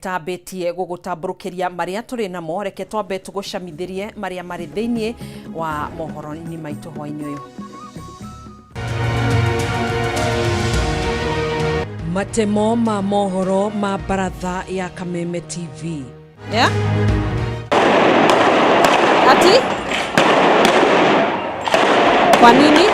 Tabetie gugutamburukiria maria turi namo reke twambe tugucamithirie maria mari thiini wa mohoro-ini maitu hwaini uyu. Matemo ma mohoro ma baratha ya Kameme TV. Yeah? Ati? Kwa nini?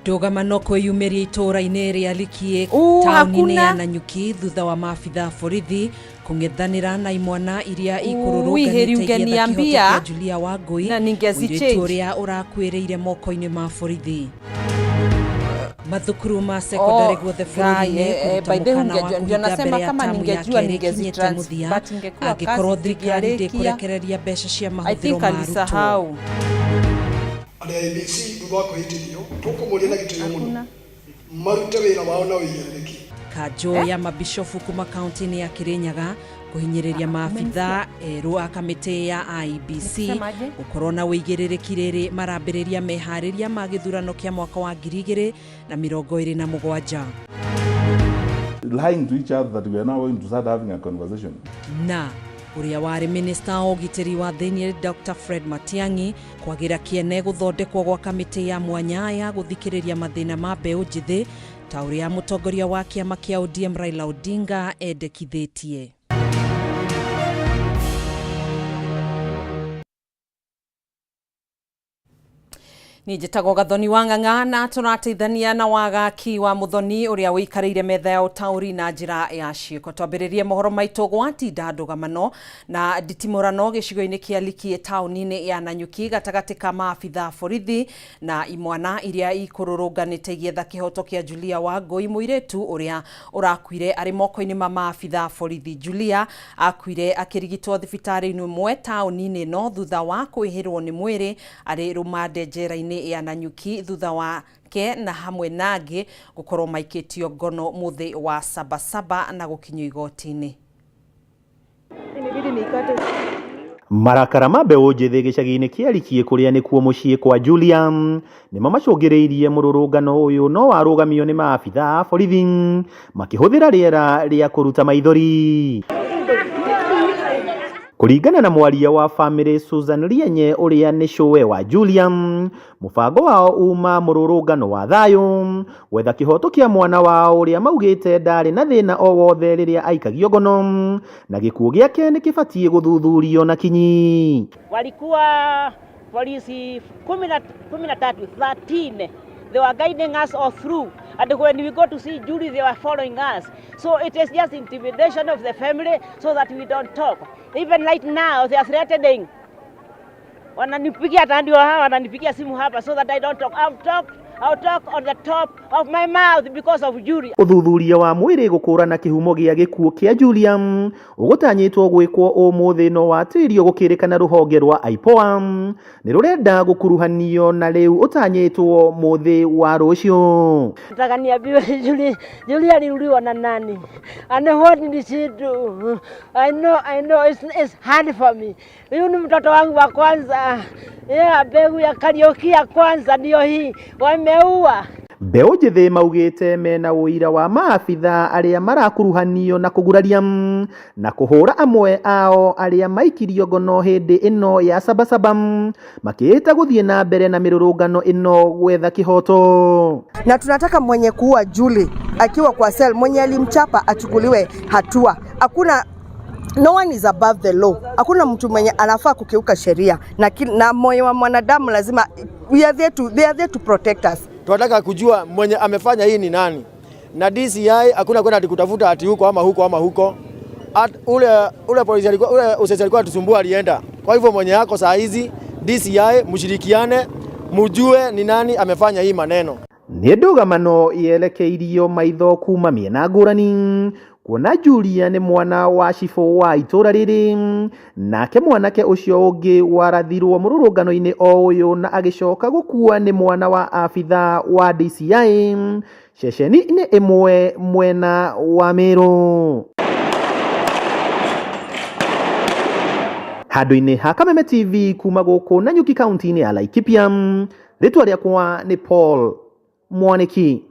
Ndugamano kwiyumiria itura-ini ria Likie tauni-ini ya Nanyuki thutha wa maabitha borithi kung'ethanira na imwana iria ikururunganite ya Julia Wangui na ningeziche uria urakwiriire moko-ini ma borithi. Mathukuru ma secondary guothe bũrũri-inĩ kũruta nasema kama ningejua ningezitransfer but ingekuwa kazi thirikari ndĩkũrekereria mbeca cia mahũthĩro ma arutwo. ABC thutha kwĩhĩtithio tũkũmũria na gĩtĩo mũno marute wĩra wao na wĩigĩrĩrĩki. Kanjo ya mabishofu kuma kaunti-inĩ ya Kirinyaga kuhinyĩrĩria maabitha erũ a kamĩtĩ ya IEBC gũkorwo na wĩigĩrĩrĩki rĩrĩ marambĩrĩria meharĩria ma gĩthurano kĩa mwaka wa 2027. Lying to each other that we are now going to start having a conversation. Na uria wari minister wa ugitiri wa thiini Dr. Fred Matiang'i kwagira kiene guthondekwo gwa kamĩtĩ ya mwanya ya guthikĩrĩria mathĩna ma mbeũ njĩthĩ ta uria mutongoria wa kiama kia ODM Raila Odinga endekithĩtie. Nijitago Gathoni wa Ng'ang'a na tũrateithania na wagaki wa Muthoni uria wĩikarĩire metha ya ũtaũri na njĩra ya ciĩko. Twambĩrĩrie mohoro maitũ gwatinda ndũgamano na nditimũrano gĩcigo-inĩ kĩa Likie taũni-inĩ ya Nanyuki gatagatĩ ka maabitha borithi na imwana iria ikururunganĩte igĩetha kĩhoto kĩa Julia Wangui mũirĩtu uria ũrakuire arĩ moko-inĩ ma maabitha borithi. Julia akuire akĩrigitwo thibitarĩ-inĩ ĩmwe taũni-inĩ ĩno thutha wa kwĩhĩrwo nĩ mwĩrĩ arĩ rumande njera-inĩ ya Nanyuki thutha wake na hamwe nangĩ gukorwo maikĩtio ngono muthi wa Sabasaba na gũkinyio igoti-inĩ. Marakara ma mbeũ njĩthĩ gĩcagi-inĩ kĩa Likie kũrĩa nĩkuo mũciĩ kwa Julia nĩmo macũngĩrĩirie mũrũrũngano ũyũ no warũgamio nĩ maabitha borithi makĩhũthĩra rĩera rĩa kũruta maithori. Kuringana na mwaria wa family Susan Rienye uria ni showe wa Julia mubango wao uma mũrũrũngano wa thayũ wetha kĩhoto kĩa mwana wao uria maugĩte ndarĩ na thĩna o wothe rĩrĩa aikagio ngono na gĩkuũ gĩake nĩ kĩbatie gũthuthurio na kinyi. Walikuwa polisi 13. They were guiding us all through, and when we go to see Julie, they were following us. So it is just intimidation of the family so that we don't talk. Even right now, they are threatening. Wananipigia tandio hawa, wananipigia simu hapa so that I don't talk. I'll talk on the top of my mouth because of Julia. Uthuthuria wa mwĩrĩ gũkũrana kĩhumo gĩa gĩkuũ kĩa Julia ũgũtanyĩtwo gwĩkwo ũmũthĩ no watirio gũkĩrĩkana rũhonge rwa IPOA nĩ rũrenda gũkuruhanio na rĩu ũtanyĩtwo mũthĩ wa rũciũ. Nataka niambiwe Julia aliuliwa na nani? And what did she do? I know it's hard for me. Huyu ni mtoto wangu wa kwanza. Mbegu ya Kariuki ya kwanza ndio hii. Wameua. Mbeũ njĩthĩ maugĩte mena ũira wa maabitha arĩa marakuruhanio na kũguraria na kũhũra amwe ao arĩa maikirio ngono hĩndĩ ĩno ya Sabasaba makĩĩta gũthiĩ na mbere na mĩrũrũngano ĩno gwetha kĩhoto. Na tunataka mwenye kuua Julie akiwa kwa cell, mwenye alimchapa achukuliwe hatua. No one is above the law. Hakuna mtu mwenye anafaa kukiuka sheria na moyo wa mwanadamu lazima they are there to protect us. Tunataka kujua mwenye amefanya hii ni nani. Na DCI hakuna kwenda kutafuta ati huko ama huko. Ule polisi alikuwa usesi alikuwa tusumbua alienda. Kwa hivyo mwenye yako saa hizi DCI mshirikiane mjue ni nani amefanya hii maneno. Nĩ ndũgamano yerekeirio maitho kuma mĩena ngũrani kuona Julia nĩ mwana wa cibũ wa itũra rĩrĩ nake mwanake ũcio ũngĩ warathirwo mũrũrũngano-inĩ o ũyũ na agĩcoka gũkua nĩ mwana wa abitha wa DCI ceceni-inĩ ĩmwe mwena wa Meru. Handũ-inĩ ha Kameme TV kuma gũkũ Nanyuki kaunti-inĩ ya Laikipia, rĩtwa rĩakwa nĩ Paul Mwaniki.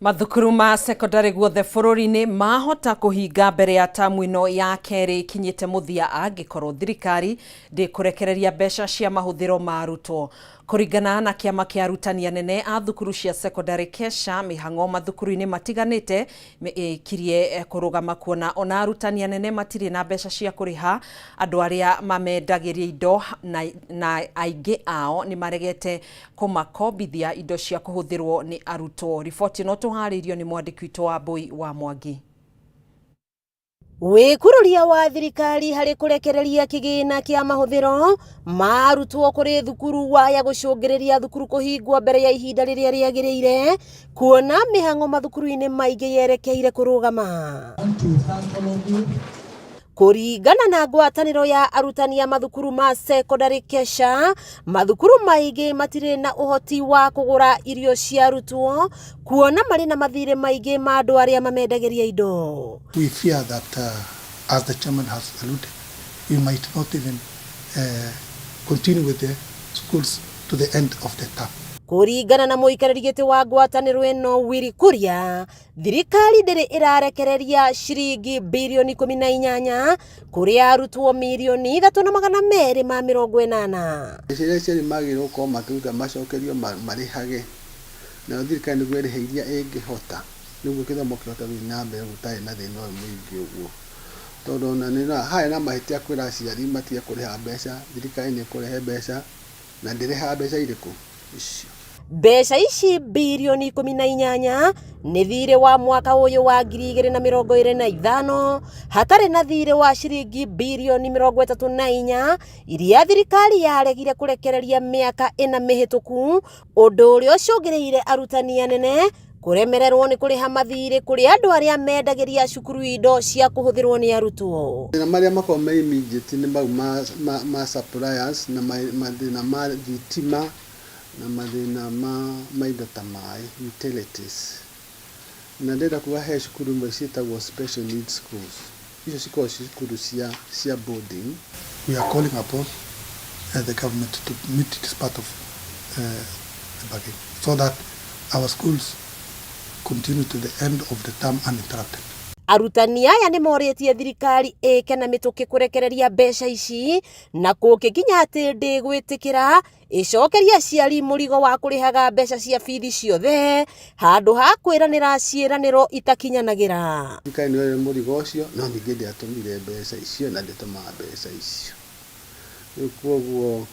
Mathukuru ma secondary guothe bururi-ini mahota kuhinga mbere ya tamu ino ya keri kinyite muthia angikorwo thirikari ndikurekereria mbeca cia mahuthiro ma arutwo. Kuringana na kiama kia arutani anene a thukuru cia secondary Kesha, mihango mathukuru-ini matiganite kirie kurugama kuona ona arutani anene matiri na mbeca cia kuriha andu aria mamendagiria indo na aingi ao ni maregete kumakobithia indo cia kuhuthirwo ni arutwo. Riboti no tuharirio ni mwandiki witũ Wambui wa Mwangi. Wikururia wa thirikari hari kurekereria kigina kia mahuthiro ma arutwo kuri thukuru waya gucungiriria thukuru kuhingwo mbere ya ihinda riria riagiriire kuona mihango mathukuru-ini maingi yerekeire kurugama. Kuringana na ngwataniro ya arutani ya mathukuru ma secondary Kesha, mathukuru maingi matire na uhoti wa kugura irio cia arutwo kuona mari na mathire maingi ma andu aria mamendagiria indo. We fear that as the chairman has alluded, we might not even continue with the schools to the end of the term. Kuringana na muikariri giti wa ngwataniro eno Willy Kuria, thirikari ndiri irarekereria shiringi bilioni 18 kuri arutwo milioni 3.280. Ciria ciari magirwo ko makiruta macokerio marihage na thirikari niguo iriheiria ingihota niguo kithomo kihota wina mbere gutari na thina mwingi uguo tondu na nina haya na mahitia kwira aciari matie kuriha mbeca thirikari ni kurihe mbeca na ndiriha mbeca iriku icio. Mbeca ici bilioni 18 ni thire wa mwaka uyu wa 2025 hatari na thire wa shiringi bilioni 34 iria thirikari yaregire kurekereria miaka ina mihituku, undu uria ucungiriire arutani anene kuremererwo ni kuriha mathire kuri andu aria mendagiria cukuru indo cia kuhuthirwo ni arutwo. Na maria mako me immediate ni ma suppliers na mathina ma thitima na mathina ma indo ta mai utilities na ndenda kuwahe cukuru imwe ciĩtagwo special needs schools. Icio cikoragwo cukuru cia boarding. We are calling upon the government to meet this part of the bargain so that our schools continue to the end of the term uninterrupted. Arutani aya ni moritie thirikari eke na mituki kurekereria mbeca ici na kukikinya ati ndigwitikira icokeria ciari murigo wa kurihaga mbeca cia bithi ciothe handu ha kwiranira ciiraniro itakinyanagira. Thirikari ni murigo ucio no ningi ndiatumire mbeca icio na ndituma mbeca icio kuoguo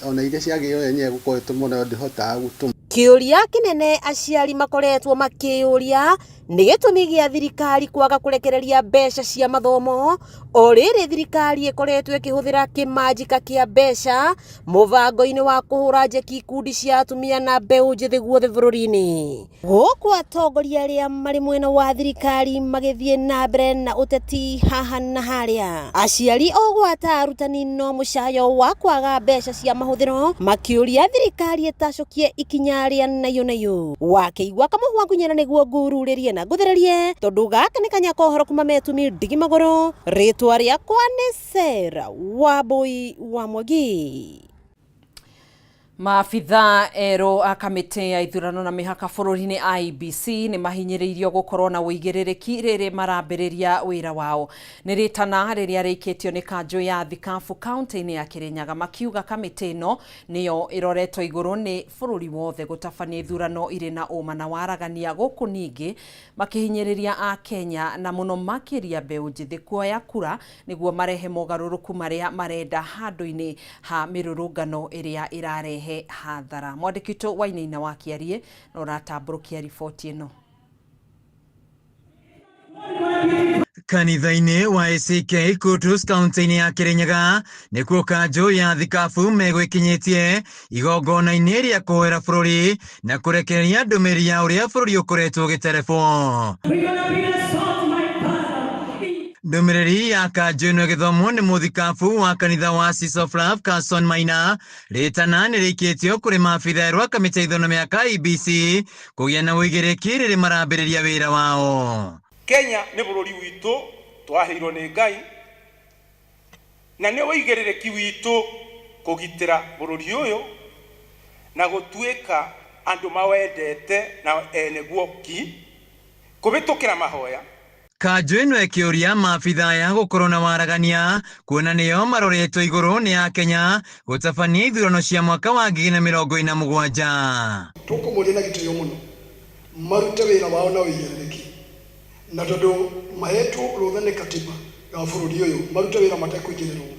ona iria ciagio yenye gukoretwo muno ndihota gutuma. Kiuria kinene aciari makoretwo makiuria ni gitumi gia thirikari kwaga kurekereria mbeca cia mathomo o riri thirikari ikoretwo ikihuthira kimanjika kia mbeca mubango-ini wa kuhura njeki ikundi cia atumia na mbeu njithi guothe bururi-ini. Guku atongoria aria mari mwena wa thirikari magithie na mbere na uteti haha na haria, aciari ogwata arutani no mucayo wa kwaga mbeca cia mahuthiro makiuria thirikari itacokie ikinya ria nayo wakeigua kamuhwa ngunyana niguo ngururirie na nguthererie tondu gaka ni kanya kohoro kuma metumi ndigi magoro. Ritwa riakwa ni Sera Wambui wa Mwangi. Maabitha ero a kamiti ya ithurano na mihaka bururi-ini IEBC ni mahinyiriirio gukorwo na uigĩrĩrĩki riri marambĩrĩria wĩra wao. Nĩ rĩtana rĩrĩa rĩikĩtio nĩ kanjũ ya Thikabu kaunti-inĩ ya Kirinyaga, makiuga kamiti ĩno nĩyo ĩroretwo igũrũ nĩ bũrũri wothe gũtabania ithurano irĩ na ũma na waragania, gũkũ ningĩ makĩhinyĩrĩria a Kenya na mũno makĩria mbeũ njĩthĩ kuoya kura nĩguo marehe mogarũrũku marĩa marenda handũ-inĩ ha mĩrũrũngano ĩrĩa ĩrarehe hathara. Mwandiki witũ Wainaina wa Kiarie na ũratambũrũkia riboti ĩno. Kanitha-inĩ wa ACK Kutus kaunti-inĩ ya Kirinyaga nĩkuo kanjũ ya Thikabu megwĩkinyĩtie igongona-inĩ rĩa kũhoera bũrũri na kũrekereria ndũmĩrĩri ya ũrĩa bũrũri ũkoretwo ũgĩterebwo. Ndũmĩrĩri ya kanjũ ĩno ĩgĩthomwo nĩ mũthikabu wa kanitha wa Seeds of Love Carson Maina rĩtana nĩ rĩikĩtio kũrĩ maabitha erũ a kamĩtĩ ya ithurano mĩaka IEBC kũgĩa na ũigĩrĩrĩki rĩrĩ marambĩrĩria wĩra wao. Kenya nĩ bũrũri witũ twaheirwo nĩ Ngai na nĩ ũigĩrĩrĩki witũ kũgitĩra bũrũri ũyũ na gũtuĩka andu mawendete na eneguo ki kubitukira mahoya. Kanjũ ĩno ĩkĩũria maabitha ya gũkorwo na waragania kuona nĩo maroretwo igũrũ nĩ ya Kenya gũtabania ithurano cia mwaka wa 2027. Tũkũmũria na gĩtĩo mũno marute wĩra wao na wĩigĩrĩrĩki, na tondũ mahetwo rũtha nĩ katiba ya bũrũri ũyũ marute wĩra matekũingĩrĩrwo.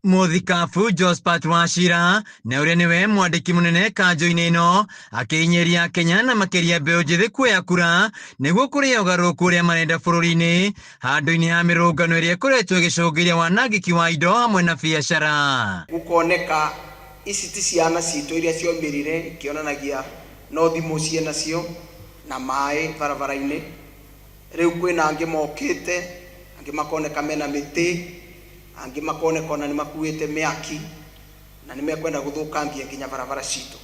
Mũthikabu Josphat Wachira na ũrĩa nĩwe mwandĩki mũnene kanjũ-inĩ ĩno akĩinyeria Kenya na makĩria mbeũ njĩthĩ kuoya kura nĩguo kũrĩa ũgarũrũku ũrĩa marenda bũrũri-inĩ handũ-inĩ ha mĩrũngano ĩrĩa ĩkoretwo ĩgĩcũngĩrĩria wanangĩki wa indo hamwe na biacara. Gũkoneka ici ti ciana citũ iria ciomĩrire ikĩonanagia no thimũ ciĩ nacio na maĩ barabara-inĩ. Rĩu kwĩna angĩ mokĩte, angĩ makoneka mena mĩtĩ, angĩ makoneka ona nĩ makuĩte mĩaki na nĩ mekwenda gũthũkangia nginya barabara citũ.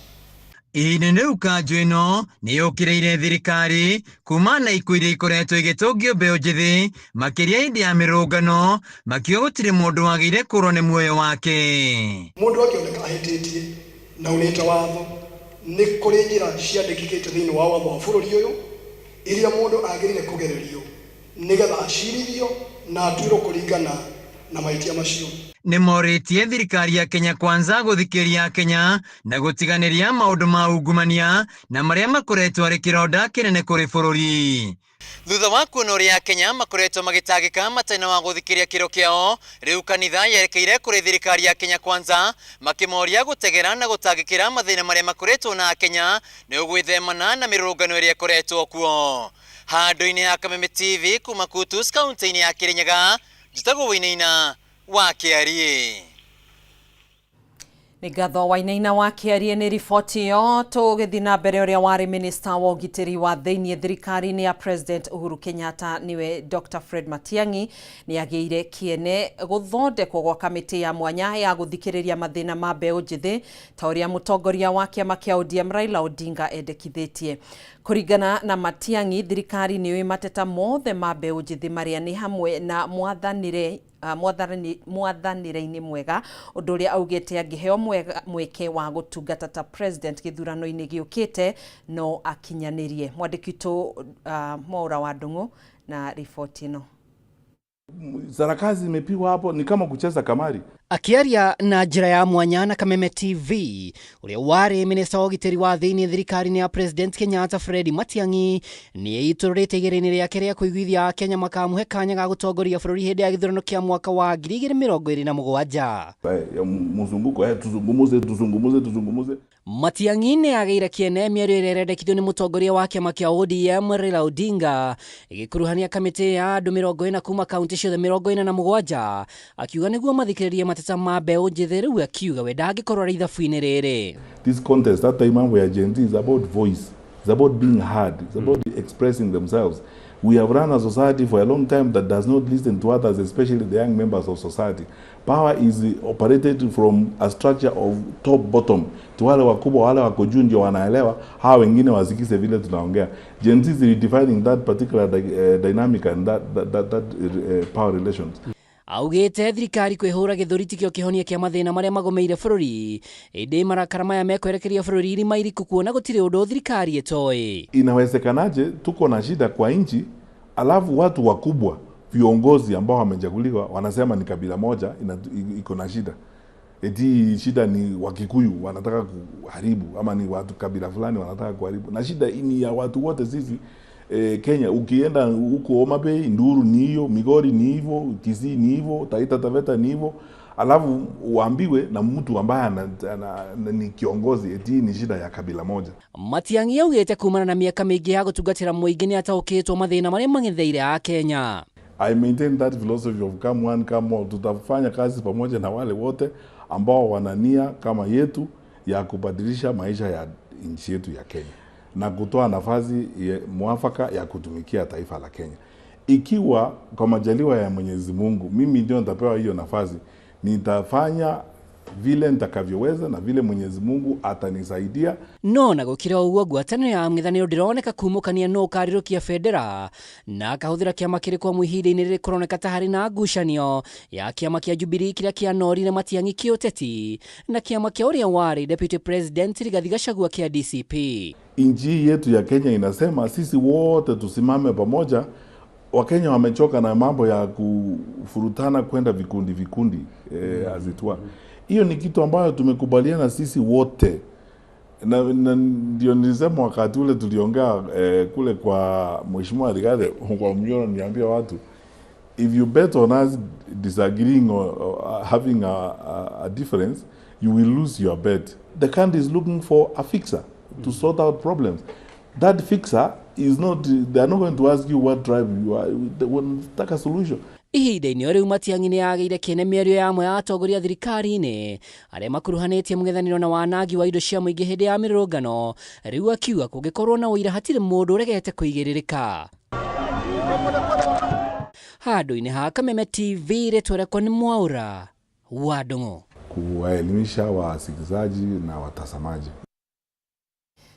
Ĩnĩ rĩu kanjũ ĩno nĩ yũkĩrĩire thirikari kuma na ikuũ iria ikoretwo igĩtũngio mbeũ njĩthĩ makĩria hĩndĩ ya mĩrũngano makiuga gũtirĩ mũndũ wagĩrĩire kũrwo nĩ muoyo wake. Mũndũ akĩoneka ahĩtĩtie na ũrĩte watho nĩ kũrĩ njĩra ciandĩkĩkĩte thĩinĩ wa watho wa bũrũri ũyũ iria mũndũ agĩrĩire kũgererio nĩgetha acirithio na atuĩrwo kũringana na mahĩtia macio. Nĩ morĩtie thirikari ya Kenya Kwanza gũthikĩrĩria Kenya na gũtiganĩria maũndũ ma ungumania na marĩa makoretwo arĩ kĩronda kĩnene kũrĩ bũrũri. Thutha wa kuona ũrĩa Kenya makoretwo magĩtangĩka matena wa gũthikĩria kĩro kĩao, rĩu kanitha yerekeire kũrĩ thirikari ya Kenya Kwanza makĩmoria gũtegera na gũtangĩkĩra mathĩna marĩa makoretwo na Kenya nĩ gwĩthemana na mĩrũngano ĩrĩa ĩkoretwo kuo. Handũ-inĩ ya Kameme TV kuma Kutus kaunti-inĩ ya Kirinyaga, njĩtagwo Wainaina wa Kĩarie. Nĩ ngatho Wainaina wa Kĩarie nĩ riboti ĩyo. Tũgĩthiĩ na mbere, ũrĩa warĩ minista wa ũgitĩri wa thĩinĩ thirikari-inĩ ya President Uhuru Kenyatta niwe Dr. Fred Matiang'i nĩ agĩire kĩene gũthondekwo gwa kamĩtĩ ya mwanya ya gũthikĩrĩria mathĩna ma mbeũ njĩthĩ ta ũrĩa mũtongoria wa kĩama kĩa ODM Raila Odinga endekithĩtie. Kũringana na Matiang'i, thirikari nĩ yoĩ mateta mothe ma mbeũ njĩthĩ marĩa nĩ hamwe na mwathanĩre-inĩ mwega, ũndũ ũrĩa augĩte angĩheo mweke wa gũtungata ta president gĩthurano-inĩ gĩũkĩte no akinyanĩrie. Mwandĩki witũ Mwaura wa Ndung'u na riboti ĩno. Sarakazi imepigwa hapo ni kama kucheza kamari. Akiaria na njĩra ya mwanya na Kameme TV, ũrĩa warĩ minista wa ũgitĩri wa thĩinĩ thirikari-inĩ ya President Kenyatta Fred Matiang'i nĩ itũrĩte igeranio rĩake rĩa kũiguithia Kenya makamuhe kanya ga gũtongoria bũrũri hĩndĩ ya gĩthurano kĩa mwaka wa 2027. Mzunguko tuzungumuze. Matiang'i nĩ agĩire kĩene mĩario ĩrĩa ĩrendekithio nĩ mũtongoria wa kĩama kĩa ODM Raila Odinga ĩgĩkuruhania kamĩtĩ ya andũ 40 kuma kaunti ciothe 47, akiuga nĩguo mathikĩrĩrie mateta ma mbeũ njĩthĩ, rĩu akiuga we ndangĩkorwo arĩ ithabu-inĩ rĩrĩ. This contest, that time we are Gen Z, is about voice, it's about being heard, it's about expressing themselves. We have run a society for a long time that does not listen to others, especially the young members of society. Power is operated from a structure of top bottom. To wale wakubwa, wale wako juu ndio wanaelewa, hawa wengine wasikise vile tunaongea. Gen Z is redefining that particular dynamic and that power relations. Augĩte thirikari kwĩhũra gĩthũri tikĩo kĩhonia kĩa mathĩna marĩa magomeire bũrũri, ĩndĩ marakara maya mekwerekeria bũrũri irima iriku kuona gũtirĩ ũndũ thirikari ĩtoĩ. Inawezekanaje tuko na shida kwa nchi, alafu watu wakubwa viongozi ambao wamechaguliwa wanasema ni kabila moja iko na shida. Eti shida ni Wakikuyu wanataka kuharibu, ama ni watu kabila fulani wanataka kuharibu. Na shida ni ya watu wote sisi. Kenya, ukienda huko Homa Bay, Nduru ni hiyo, Migori ni hivyo, Kisii ni hivyo, Taita Taveta ni hivyo, alafu uambiwe na mtu ambaye ni kiongozi eti ni shida ya kabila moja. Matiang'i augĩte kumana na mĩaka mĩingĩ ya gũtungatĩra mũingĩ nĩ ataũkĩtwo mathĩna marĩa mang'etheire a Kenya. I maintain that philosophy of come one come all. Tutafanya kazi pamoja na wale wote ambao wanania kama yetu ya kubadilisha maisha ya nchi yetu ya Kenya na kutoa nafasi mwafaka ya kutumikia taifa la Kenya. Ikiwa kwa majaliwa ya Mwenyezi Mungu mimi ndio nitapewa hiyo nafasi, nitafanya vile nitakavyoweza na vile Mwenyezi Mungu atanisaidia. No na gukira uguo ngwataniro ya mng'ethaniro ndironeka kumukania no karirukia federa na akahuthira kiama kirikwa muhinde-ini riri kuroneka ta hari na ngucanio ya kiama kia Jubilee kiria kia norire Matiang'i kiuteti na kiama kia uria wari Deputy President Rigathi Gachagua kia DCP. Inji yetu ya Kenya inasema sisi wote tusimame pamoja. Wakenya wamechoka na mambo ya kufurutana kwenda vikundi azitwa. Hiyo ni kitu ambayo tumekubaliana sisi wote. Na ndio nilisema wakati ule tuliongea kule kwa Mheshimiwa Rigathi kwa mnyono, niambia watu, if you bet on us disagreeing or having a difference, you will lose your bet. The country is looking for a fixer to sort out problems. That fixer is not, they are not going to ask you what tribe you are. They want to take a solution. Ihinda-ini riu Matiang'i ni ageire kiene mĩario ya amwe ya atongoria thirikari-ini aria makuruhanĩtie mũng'ethanĩro na wanangi wa indo cia mũingĩ hĩndĩ ya mĩrũrũngano, riu akiuga kũngĩkorwo na ũira hatirĩ mũndũ ũregete kũigĩrĩrĩka. Handũ-inĩ ha Kameme TV rĩtwa rĩakwa nĩ Mwaura wa Ndung'u. Kuwaelimisha wasikilizaji na watazamaji.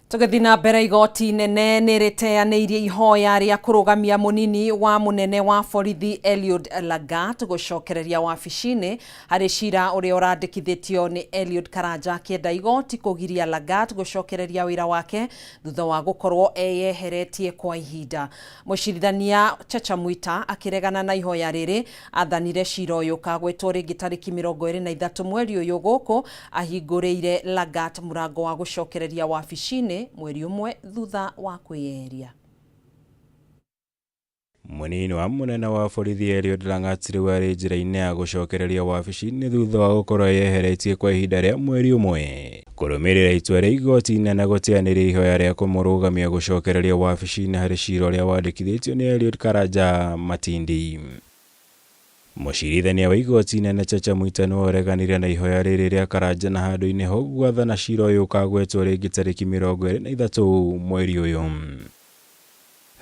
Tugathi na mbere, igoti nene nĩ rĩteanĩirie ihoya rĩa kũrũgamia mũnini wa mũnene wa borithi Eliud Lagat gũcokereria wabici-inĩ harĩ cira ũrĩa ũrandĩkithĩtio nĩ Eliud Karanja akĩenda igoti kũgiria Lagat gũcokereria wĩra wake thutha wa gũkorwo eyeheretie kwa ihinda. Mũcirithania Chacha Mwita akĩregana na ihoya rĩrĩ athanire cira ũyũ kagwetwo rĩngĩ tarĩki 23 mweri ũyũ gũkũ ahingũrĩire Lagat mũrango wa gũcokereria wabici-inĩ mweri umwe thutha wa kwĩyeheria. Munini wa munene wa borithi Eliud Lagat rĩu arĩ njĩra-inĩ ya gũcokereria wabici-inĩ thutha wa gũkorwo eyeheretie kwa ihinda rĩa mweri ũmwe. Kũrũmĩrĩra itua rĩa igoti inene gũteanĩria ihoya rĩa kũmũrũgamia gũcokereria wabici-inĩ harĩ cira ũrĩa wandĩkithĩtio nĩ Eliud Karanja Matindi. Mũcirithania wa igoti inene Chacha Mwita nĩ oreganire na ihoya rĩrĩ rĩa Karanja na handũ-inĩ ho gwathana cira ũyũ kagwetwo rĩngĩ tarĩki 23 mweri ũyũ.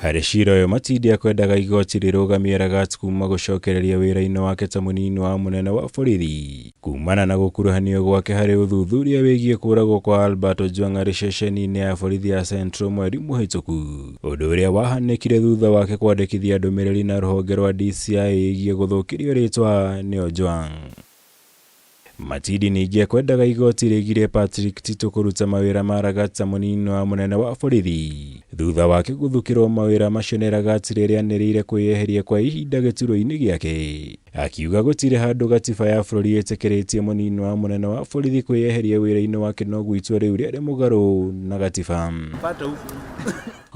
Harĩ cira ũyũ Matindi akwendaga igoti rĩrũgamie Lagat kuma gũcokereria wĩra-inĩ wake ta mũnini wa mũnene wa borithi kumana na gũkuruhanio gwake harĩ ũthuthuria wĩgiĩ kũragwo kwa Albert Ojwang arĩ ceceni-inĩ ya borithi ya Central mweri mũhĩtũku, ũndũ ũrĩa wahanĩkire thutha wake kwandĩkithia ndũmĩrĩri na rũhonge rwa DCI ĩgiĩ gũthũkĩrio rĩtwa nĩ Ojwang. Matindi ningĩ akwendaga igoti rĩgirie Patrick Tito kũruta mawĩra ma Lagat ta mũnini wa mũnene wa borithi thutha wake gũthukĩrwo mawĩra macio nĩ Lagat rĩrĩa anĩrĩire kwĩyeheria kwa ihinda gĩturwa-inĩ gĩake, akiuga gũtirĩ handũ gatiba ya bũrũri ĩtĩkĩrĩtie mũnini wa mũnene wa borithi kwĩyeheria wĩra-inĩ wake, noguo itua rĩu rĩarĩ mũgarũ na gatiba.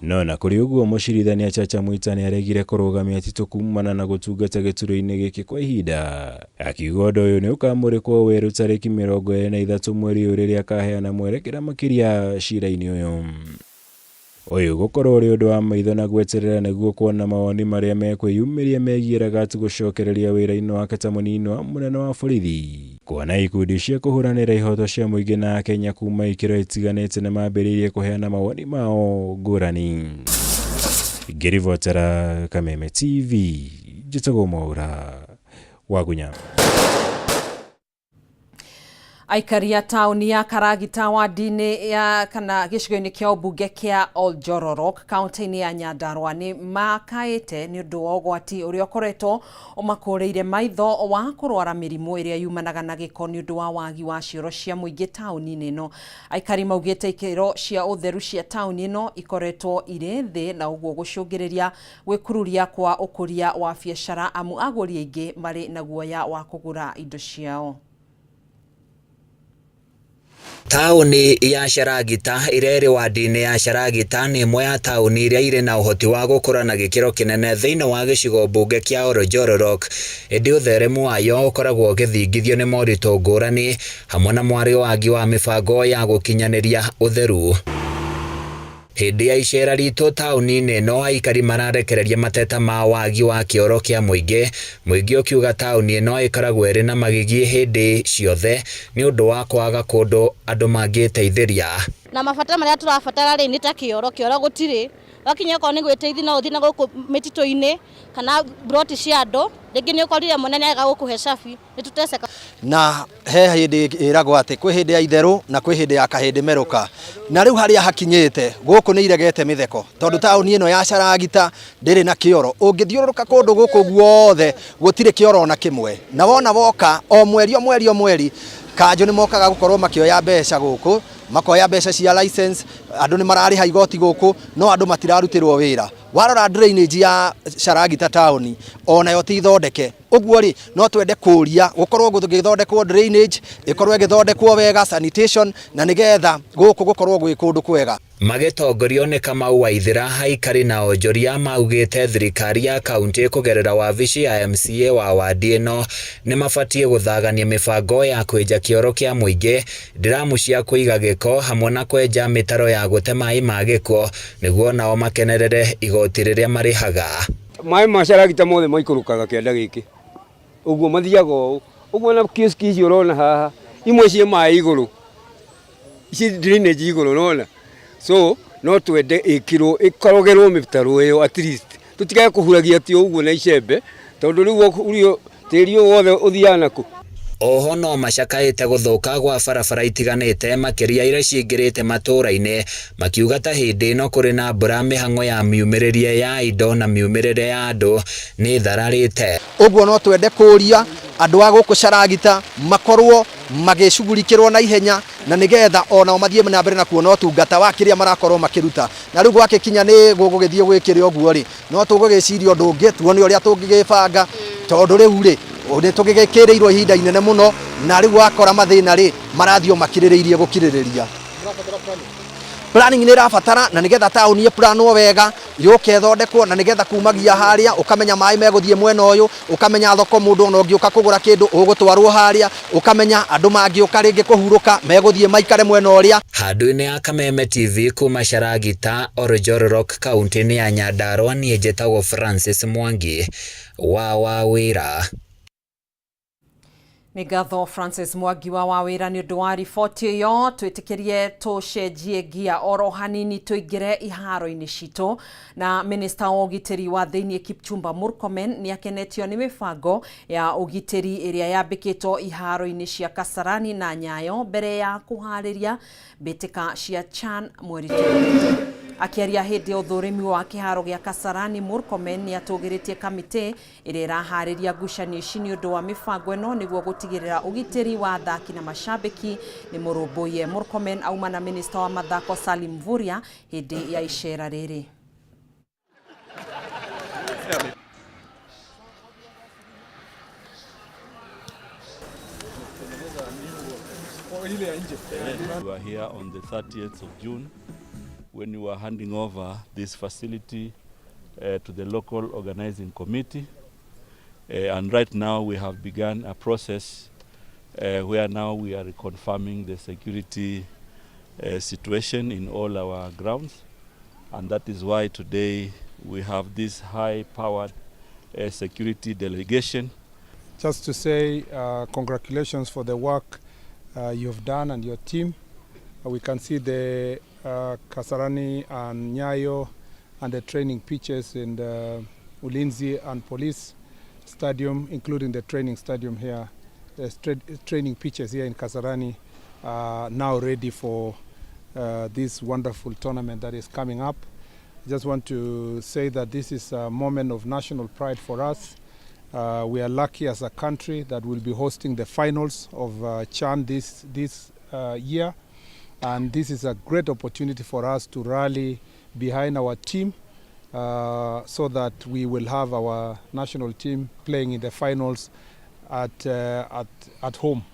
No na kũrĩ ũguo mũcirithania Chacha Mwita nĩ aregire kũrũgamia Tito kumana na gũtungata gĩturwa-inĩ gĩkĩ kwa ihinda, akiuga ũndũ ũyũ nĩ ũkamũrĩkwo werũ tarĩki 23 mweri ũyũ rĩrĩa akaheana mwerekera makĩria cira-inĩ ũyũ. Ũyũ gũkorwo ũrĩ ũndũ wa maitho na gweterera nĩguo kuona mawoni marĩa mekwĩyumĩria megiĩ Lagat gũcokereria wĩra-inĩ wake ta mũnini wa mũnene wa borithi. Kuona ikundi cia kũhũranĩra ihoto cia mũingĩ na Kenya kuma ikĩro itiganĩte nĩ mambĩrĩirie kũheana mawoni mao ngũrani. Ngĩribotera Kameme TV, njĩtagwo Mwaura wa Gunya. Aikari a tauni ya Karagita wadi-inĩ ya kana gĩcigo-inĩ kĩa ũmbunge kĩa Oljororok kaunti-inĩ ya Nyandarua nĩ makaĩte nĩ ũndũ wa ũgwati ũrĩa ũkoretwo ũmakũrĩire maitho wa kũrwara mĩrimũ ĩrĩa yumanaga na gĩko nĩ ũndũ wa wagi wa cioro cia mũingĩ tauni-inĩ ĩno. Aikari maugĩte ikĩro cia ũtheru cia tauni ĩno ikoretwo irĩ thĩ na ũguo gũcũngĩrĩria gwĩkururia kwa ũkũria wa biacara, amu agũri aingĩ marĩ na guoya wa kũgũra indo ciao. Tauni ya Sharagita ĩrĩa ĩrĩ wadi-inĩ ya Sharagita nĩ ĩmwe ya tauni iria irĩ na ũhoti wa gũkũra na gĩkĩro kĩnene thĩinĩ wa gĩcigo mbunge kĩa Oljororok. Ĩndĩ ũtheremu wayo ũkoragwo ũgĩthingithio nĩ moritũ ngũrani hamwe na mwarĩ wagi wa mĩbango ya gũkinyanĩria ũtheru. Hĩndĩ ya icera ritũ tauni-inĩ ĩno aikari mararekereria mateta ma wagi wa kĩoro kĩa mũingĩ ũkiuga tauni ĩno ĩkoragwo ĩrĩ na magigi hĩndĩ ciothe nĩ ũndũ wa kwaga kũndũ andũ mangĩteithĩria. Na mabata marĩa tũrabatara rĩ nĩ ta kĩoro gũtirĩ, wakinya ko ni gwiteithi no uthi na guku mitito-ini kana broti cia andu ringi ni ukorire munene aga gukuhe cabi ni tuteseka na he hindi iragwo ati kwi hindi ya itheru na kwi hindi ya kahindi meruka na riu haria hakinyite guku ni iregete mitheko tondu tauni ino ya Charagita ndiri na kioro ungithiururuka kundu guku guothe gutire kioro na kimwe na wona woka o mweri kanjo ni mokaga gukorwo makioya mbeca guku makoya mbeca cia license andu ni marariha igoti guku no andu matirarutirwo wira warora drainage ya Charagita town ona yo ti thondeke uguo ri no twende kuria gukorwo gugithondekwo drainage ikorwo igithondekwo wega sanitation na nigetha guku gukorwo gwi kundu kwega magitongorio ni Kamau Waithira haikari na onjoria maugite thirikari ya kaunti kugerera wabici ya MCA wa wadi ino ni mabatie guthagania mibango ya kwenja kioro kia muingi ndiramu cia kuiga giko hamwe na kwenja mitaro ya gute mai ma giko niguo nao makenerere igoti riria marihaga mai ma Charagita mothe maikurukaga kianda giki uguo mathiaga uguo na kioski ici urona haha imwe cie mai iguru ici drainage iguru urona so no twende ikiro ikorogerwo mitaro iyo at least tutikae kuhuragia ti uguo na icembe tondu riu tiri wothe uthiana ku oho no macakaite guthuka gwa barabara itiganite makiria ira ciingirite matura-ini makiuga ta hindi no kuri na mbura mihango ya miumiririe ya indo na miumirire ya andu ni thararite uguo no twende kuria andu a guku Charagita makorwo magicugurikirwo na ihenya na nigetha ona mathie na mbere na kuona utungata wa kiria marakorwo makiruta na riu gwakikinya ni gugugithie gwikire uguo ri no tugugiciria undu ungi tuone uria tungigibanga tondu riu ri ni tugigikirirwo ihinda inene muno na riu wakora mathina ri marathio makiririirie gukiririria planning ni rabatara na nigetha town ye planwo wega yoke thondekwo na nigetha kumagia haria ukamenya mai meguthie mwena uyu ukamenya thoko mundu ono ngiuka kugura kindu ugutwarwo haria ukamenya andu mangiuka ringi kuhuruka meguthie maikare mwena uria handu-ini ya Kameme TV kuma Charagita Orojororok kaunti-ini ya Nyandarua nie njĩtagwo Francis Mwangi wa Wawira. Nĩ ngatho Francis Mwangi wa Wawira nĩ ũndũ wa riboti ĩyo twĩtĩkĩrie tũcenjie gia oro hanini tũingĩre iharo-inĩ citũ na Minister wa ũgitĩri wa thĩinĩ Kipchumba Murkomen nĩ akenetio nĩ mĩbango ya ũgitĩri ĩrĩa yambĩkĩtwo iharo-inĩ cia Kasarani na Nyayo mbere ya kũharĩria mbĩtĩka cia CHAN mweri tũrũmĩte. Akiaria hindi uthurimi wa kiharo gia Kasarani, Murkomen ni atugiritie kamite ĩrĩa ĩraharĩria ngucanio ici nĩ ũndũ wa mibango ĩno nĩguo gutigirira ugitĩri wa athaki na mashabiki ni mũrũmbũiye. Murkomen auma na Minister wa mathako Salim Mvurya hindi ya icera rĩrĩ. We are here on the 30th of June when we were handing over this facility to the local organizing committee. And right now we have begun a process where now we are reconfirming the security situation in all our grounds. And that is why today we have this high-powered security delegation. Just to say congratulations for the work you've done and your team. We can see the Kasarani and Nyayo and the training pitches in the Ulinzi and Police Stadium, including the training stadium here. The training pitches here in Kasarani are now ready for this wonderful tournament that is coming up. I just want to say that this is a moment of national pride for us. We are lucky as a country that will be hosting the finals of CHAN this year. And this is a great opportunity for us to rally behind our team so that we will have our national team playing in the finals at home.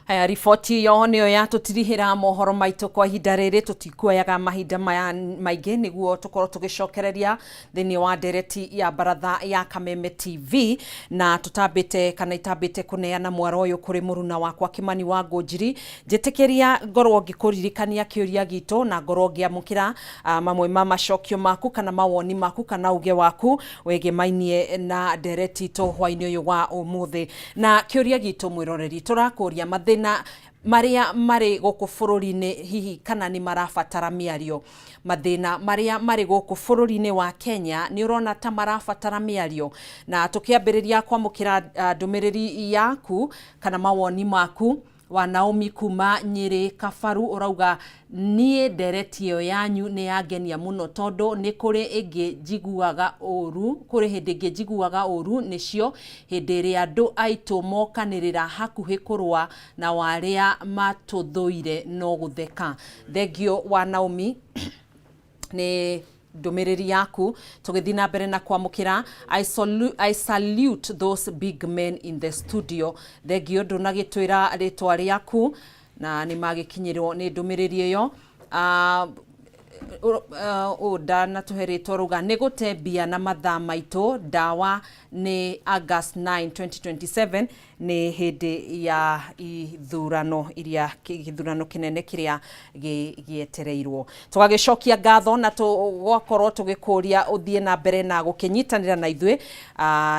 Haya, riboti yo niyo yatutirihira mohoro maitu kwa ihinda riri tutikuoyaga mahinda maingĩ niguo tukorwo tugicokereria thĩinĩ wa ndereti ya baratha ya Kameme TV na tutambite kana itambite kuneana mwaro uyu kuri muruna wakwa Kimani wa Ngũnjiri njĩtĩkĩria ngorwo ngĩkũririkania kĩũria gitu na ngorwo ngĩamũkĩra mamwe ma macokio maku kana mawoni maku kana uge waku wĩgĩmainie na ndereti to hwainĩ ũyũ wa ũmũthĩ na kĩũria gitu mwĩroreri turakũria mathĩna mathina maria mari guku bururi-ini hihi kana ni marabatara miario. Mathina maria mari guku bururi-ini wa Kenya ni urona ta marabatara miario, na tukiambiriria kwamukira ndumiriri yaku kana mawoni maku. Wa Naomi kuma Nyeri Kabaru urauga nie ndereti yo yanyu ni yangenia muno tondu ni kuri ingi jiguaga oru, kuri hindi ingi jiguaga oru nicio hindi ri andu aitu mokanirira hakuhi kurwa na waria matuthuire no gutheka. Thengio wa Naomi ni ndumiriri yaku. Tugithii na mbere na kwamukira. I salute those big men in the studio. Thengio ndunagitwira ritwa riaku na ni magikinyirwo ni ndumiriri iyo. Ndana tuheretwo ruga ni gutembia na mathaa maitu. Dawa ni August 9, 2027 ni hindi ya ithurano iria githurano kinene kiria gietereirwo. Tugagicokia ngatho na tugakorwo tugikuria uthie na mbere na gukinyitanira na ithwe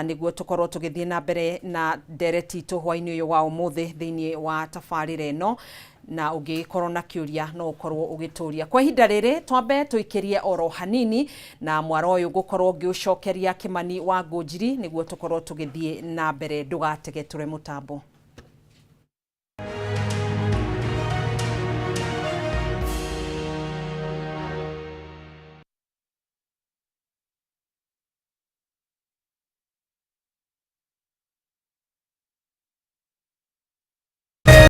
niguo tukorwo tugithie na mbere na ndereti tu hwaini uyu wa umuthi thiini wa tafarira ino, na ungikorwo na kiuria no ukorwo ugituria. Kwa ihinda riri twambe tuikirie oro hanini na mwaro uyu gukorwo ngiucokeria Kimani wa Ngunjiri niguo tukorwo tugithie na mbere. Ndugatege ture mutambo.